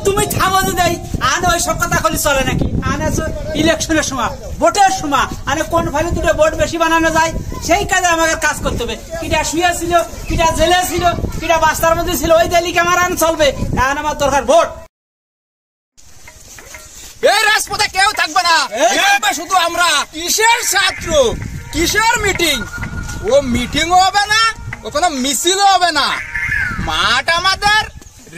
তুমি থামো দেই আনে ওই সব কথা কলি চলে নাকি আনে ইলেকশনের সময় ভোটের সময় আনে কোন ফাইলে দুটো ভোট বেশি বানানো যায় সেই কাজে আমাকে কাজ করতে হবে কিটা শুয়ে ছিল কিটা জেলে ছিল কিটা বাস্তার মধ্যে ছিল ওই দিকে আমার আন চলবে এখন আমার দরকার ভোট এই রাজপথে কেউ থাকবে না শুধু আমরা কিসের ছাত্র কিসের মিটিং ও মিটিংও হবে না ও কোনো মিছিলও হবে না মাঠ আমাদের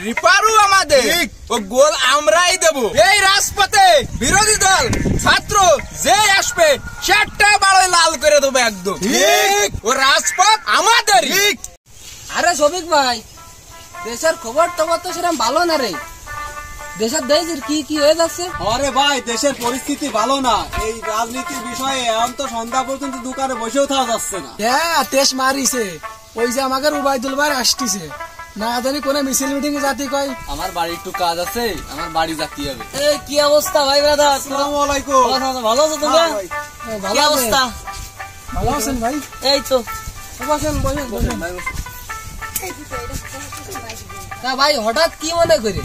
রিপারও আমাদের ও গোল আমরাই দেব এই রাজপথে বিরোধী দল ছাত্র যে আসবে সেটা বাড়ি লাল করে দেবো একদম ও রাজপথ আমাদের আরে শফিক ভাই দেশের খবর টবর তো সেরকম ভালো না রে দেশের দেশের কি কি হয়ে যাচ্ছে আরে ভাই দেশের পরিস্থিতি ভালো না এই রাজনীতির বিষয়ে এখন তো সন্ধ্যা পর্যন্ত দোকানে বসেও থাকা যাচ্ছে না হ্যাঁ তেজ মারিছে ওই যে আমাকে উবাইদুল ভাই আসতেছে না জানি কোন মিছিল মিটিং জাতি কয় আমার বাড়ি একটু কাজ আছে আমার বাড়ি যেতে হবে এই কি অবস্থা ভাই ব্রাদার আসসালামু আলাইকুম ভালো আছো তোমরা ভালো অবস্থা ভালো আছেন ভাই এই তো বসেন বসেন বসেন তা ভাই হঠাৎ কি মনে করে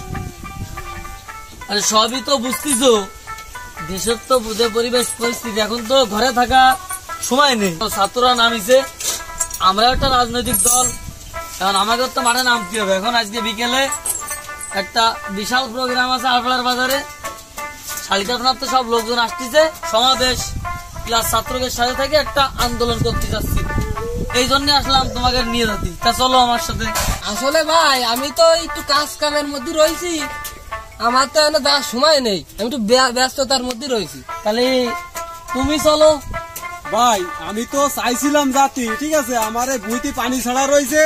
আরে সবই তো বুঝতেছো দেশের তো বুঝে পরিবেশ পরিস্থিতি এখন তো ঘরে থাকা সময় নেই ছাত্ররা নামিছে আমরা একটা রাজনৈতিক দল এখন আমাদের তো মাঠে নামতে হবে এখন আজকে বিকেলে একটা বিশাল প্রোগ্রাম আছে আলফালার বাজারে শালিকা থানার তো সব লোকজন আসতেছে সমাবেশ প্লাস ছাত্রদের সাথে থেকে একটা আন্দোলন করতে যাচ্ছি এই জন্য আসলাম তোমাকে নিয়ে যাচ্ছি তা চলো আমার সাথে আসলে ভাই আমি তো একটু কাজ কামের মধ্যে রয়েছি আমার তো এনে যাওয়ার সময় নেই আমি একটু ব্যস্ততার মধ্যে রয়েছি তাহলে তুমি চলো ভাই আমি তো চাইছিলাম জাতি ঠিক আছে আমার বুইতে পানি ছাড়া রয়েছে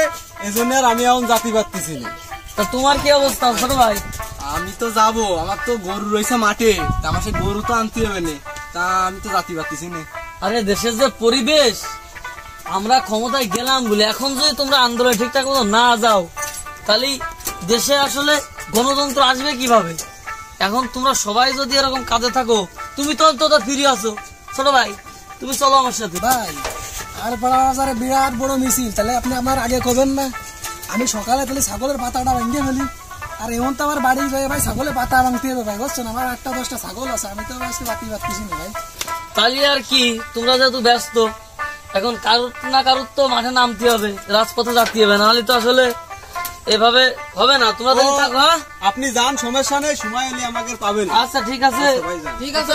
এজন্য আর আমি এখন জাতি পারতেছি না তা তোমার কি অবস্থা ছোট ভাই আমি তো যাবো আমার তো গরু রয়েছে মাঠে আমার সে গরু তো আনতে হবে না তা আমি তো জাতি পারতেছি না আরে দেশের যে পরিবেশ আমরা ক্ষমতায় গেলাম বলে এখন যদি তোমরা আন্দোলনে ঠিকঠাক মতো না যাও তাহলে দেশে আসলে গণতন্ত্র আসবে কিভাবে এখন তোমরা সবাই যদি এরকম কাজে থাকো তুমি তো অন্তত ফিরে আসো ছোট ভাই তুমি চলো আমার সাথে ভাই আর বাজারে বিরাট বড় মিছিল তাহলে আপনি আমার আগে করবেন না আমি সকালে তাহলে ছাগলের পাতাটা ভেঙে ফেলি আর এমন তো আমার বাড়ি যায় ভাই ছাগলের পাতা ভাঙতে হবে ভাই বুঝছেন আমার 8-10টা ছাগল আছে আমি তো আজকে বাতি পাচ্ছি না ভাই তাহলে আর কি তোমরা যেহেতু ব্যস্ত এখন কারুর না কারুর তো মাঠে নামতে হবে রাজপথে যেতে হবে নাহলে তো আসলে এভাবে হবে না তোমরা যদি থাকো আপনি যান সমস্যা নেই সময় এলে আমাকে পাবেন আচ্ছা ঠিক আছে ঠিক আছে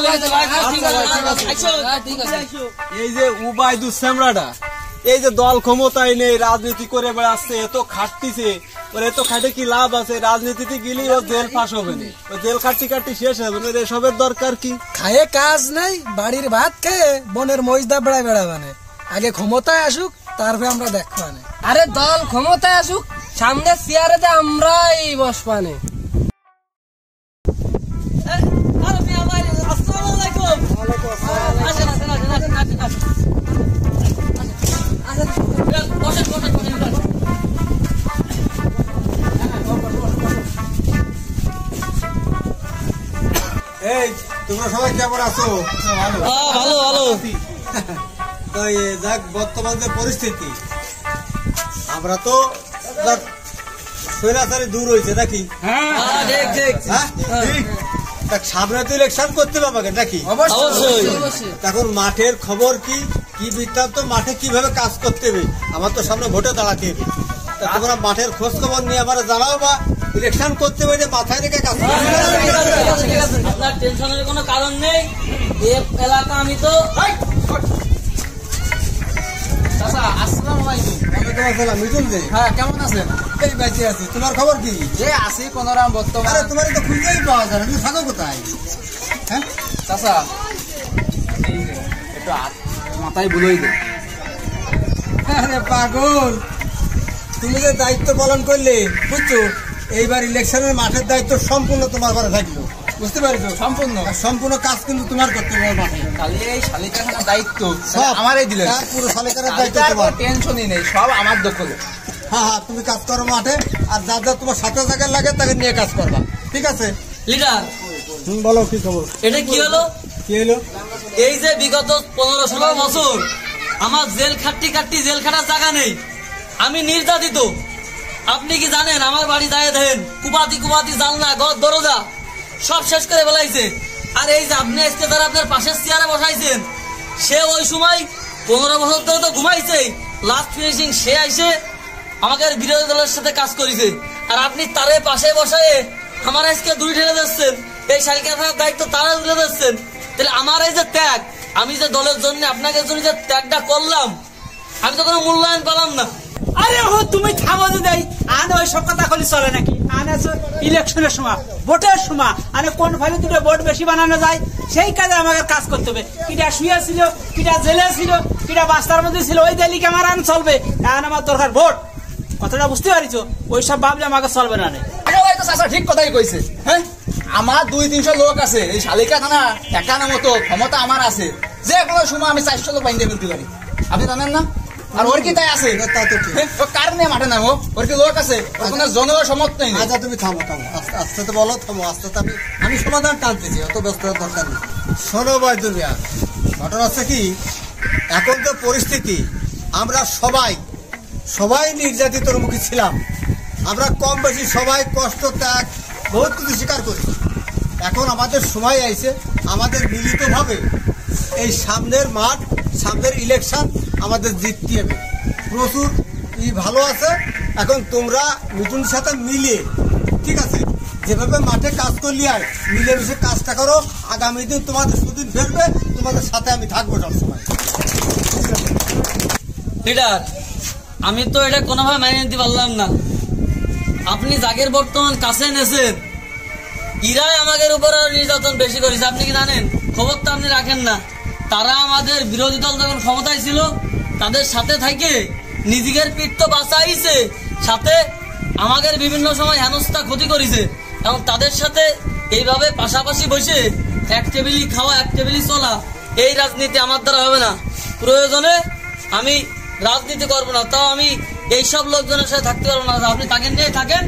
ঠিক আছে এই যে উবাইদুল সেমরাডা এই যে দল ক্ষমতায় নেই রাজনীতি করে বেড়াচ্ছে এত খাটতিছে ওর এত খাটে কি লাভ আছে রাজনীতিতে গেলেই ও জেল ফাঁস হবে না ও জেল কাটতে শেষ হবে না এসবের দরকার কি খায়ে কাজ নেই বাড়ির ভাত খেয়ে বনের মহিষদা বেড়ায় বেড়াবানে আগে ক্ষমতায় আসুক তারপরে আমরা দেখবানে আরে দল ক্ষমতায় আসুক সামনে চেয়ারে আমরাই বসবানে এই তোমরা সবাই কেমন আছো ভালো ভালো তো যাক বর্তমান যে পরিস্থিতি আমরা তো স্বৈরাচারী দূর হয়েছে নাকি সামনে তো ইলেকশন করতে হবে নাকি এখন মাঠের খবর কি কি বৃত্তান্ত মাঠে কিভাবে কাজ করতে হবে আমার তো সামনে ভোটে দাঁড়াতে হবে তোমরা মাঠের খোঁজ খবর নিয়ে আমার জানাও বা ইলেকশন করতে হবে মাথায় রেখে কাজ আপনার টেনশনের কোনো কারণ নেই এই এলাকা আমি তো হ্যাঁ কেমন আছেন এই বেঁচে আছি তোমার খবর কি যে আছি কোনরাম বর্তমানে তোমার তো খুঁজেই পাওয়া যায় তুমি থাকো কোথায় হ্যাঁ চাচা একটু মাথায় বুলোই দে আরে পাগল তুমি যে দায়িত্ব পালন করলে বুঝছো এইবার ইলেকশনের মাঠের দায়িত্ব সম্পূর্ণ তোমার ঘরে থাকলো বুঝতে পারছো সম্পূর্ণ কাজ কিন্তু তোমার করতে হবে মাঠে খালি এই শালিকাখানার দায়িত্ব সব আমারই দিলেন পুরো শালিকার দায়িত্ব তোমার টেনশনই নেই সব আমার দখলে হ্যাঁ হ্যাঁ তুমি কাজ করো মাঠে আর যা যা তোমার সাথে জায়গায় লাগে তাকে নিয়ে কাজ করবা ঠিক আছে লিডার বলো কি খবর এটা কি হলো কি হলো এই যে বিগত 15-16 বছর আমার জেল খাটতে জেল খাটার জায়গা নেই আমি নির্যাতিত আপনি কি জানেন আমার বাড়ি দায়ে দেন কুপাতি কুপাতি জানলা ঘর দরজা সব শেষ করে ফেলাইছে। আর এই যে আপনি আজকে যারা আপনার পাশের চেয়ারে বসাইছেন সে ওই সময় 15 বছর ধরে তো ঘুমাইছে, লাস্ট ফিনিশিং সে আইসে আমাকে বিরোধী দলের সাথে কাজ করেছে। আর আপনি তারে পাশে বসায় আমার আজকে দুই ঢেলে দিচ্ছেন, এই শালিকা থাকার দায়িত্ব তারা তুলে দিচ্ছেন। তাহলে আমার এই যে ত্যাগ, আমি যে দলের জন্য আপনাকে জন্য যে ত্যাগটা করলাম, আমি তো কোনো মূল্যায়ন পেলাম না। আরে ও তুমি থামো যে দেই আনে ওই সব কথা কলি চলে নাকি? আনে আছে ইলেকশনের সময়, ভোটের সময়, আনে কোন ফাইলে দুটো ভোট বেশি বানানো যায় সেই কাজে আমাকে কাজ করতে হবে। কিটা শুয়ে ছিল, কিটা জেলে ছিল, কিটা বাস্তার মধ্যে ছিল, ওই দিকে আমার আন চলবে। এখন আমার দরকার ভোট, কথাটা বুঝতে পারিছো? ওই সব ভাবলে আমাকে চলবে না। ঠিক কথাই কইছে। হ্যাঁ, আমার 200-300 লোক আছে এই শালিকা থানা ঠেকানোর মতো ক্ষমতা আমার আছে, যে কোনো সময় আমি 400 লোক বাইন্দে ফেলতে পারি। আপনি জানেন না? আর ওর কি তাই আছে? কার নিয়ে মাঠে নামো, ওর কি লোক আছে? ওর কোনো জনসমর্থন নেই। আচ্ছা তুমি থামো থামো, আস্তে আস্তে তো বলো, থামো আস্তে আস্তে। আমি সমাধান টানতেছি, অত ব্যস্ত হওয়ার দরকার নেই। শোনো বাইদুল মিয়া, ঘটনা হচ্ছে কি, এখন তো পরিস্থিতি আমরা সবাই নির্যাতিতর মুখী ছিলাম। আমরা কম বেশি সবাই কষ্ট ত্যাগ বহুত কিছু স্বীকার করি। এখন আমাদের সময় আইছে, আমাদের মিলিতভাবে এই সামনের মাঠ, সামনের ইলেকশন আমাদের জিততে হবে। প্রচুর ভালো আছে। এখন তোমরা মিটুনের সাথে মিলে, ঠিক আছে, যেভাবে মাঠে কাজ করলি আর মিলেমিশে কাজটা করো। আগামী দিন তোমাদের সুদিন ফেলবে, তোমাদের সাথে আমি থাকবো সবসময়। লিডার, আমি তো এটা কোনোভাবে মেনে নিতে পারলাম না। আপনি যাগের বর্তমান কাছে এনেছেন, ইরাই আমাদের উপর নির্যাতন বেশি করেছে। আপনি কি জানেন? খবর তো আপনি রাখেন না। তারা আমাদের বিরোধী দল যখন ক্ষমতায় ছিল তাদের সাথে থেকে নিজেদের পিঠ তো বাঁচাইছে, সাথে আমাদের বিভিন্ন সময় হেনস্থা ক্ষতি করেছে। এবং তাদের সাথে এইভাবে পাশাপাশি বসে এক টেবিলই খাওয়া, এক টেবিলই চলা, এই রাজনীতি আমার দ্বারা হবে না। প্রয়োজনে আমি রাজনীতি করবো না, তাও আমি এইসব লোকজনের সাথে থাকতে পারবো না। আপনি তাকে নিয়ে থাকেন,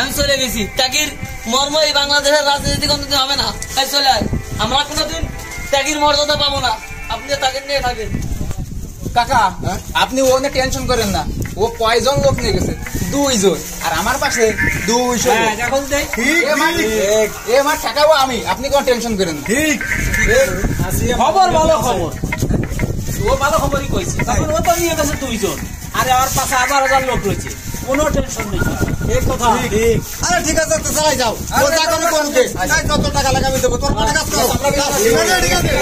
আমি চলে গেছি। ত্যাগীর মর্ম এই বাংলাদেশের রাজনীতি কোনদিন হবে না, তাই চলে আয়। আমরা কোনোদিন ত্যাগীর মর্যাদা পাবো না, আপনি তাকে নিয়ে থাকেন। কাকা, আপনি ও নিয়ে টেনশন করেন না। ও কয়জন লোক নিয়ে গেছে? 2 জন। আর আমার পাশে 200 এ মাঠ ঠেকাবো আমি, আপনি কোনো টেনশন করেন না। ঠিক খবর ভালো খবর, ও ভালো খবরই কইছে। তখন ও তো নিয়ে গেছে 2 জন, আর আমার পাশে 1000 লোক রয়েছে, কোনো টেনশন নেই। এই কথা ঠিক। আরে ঠিক আছে, তো চালাই যাও। ও যা করে করুক, যত টাকা লাগে আমি দেবো, তোর কাজ করো। ঠিক আছে।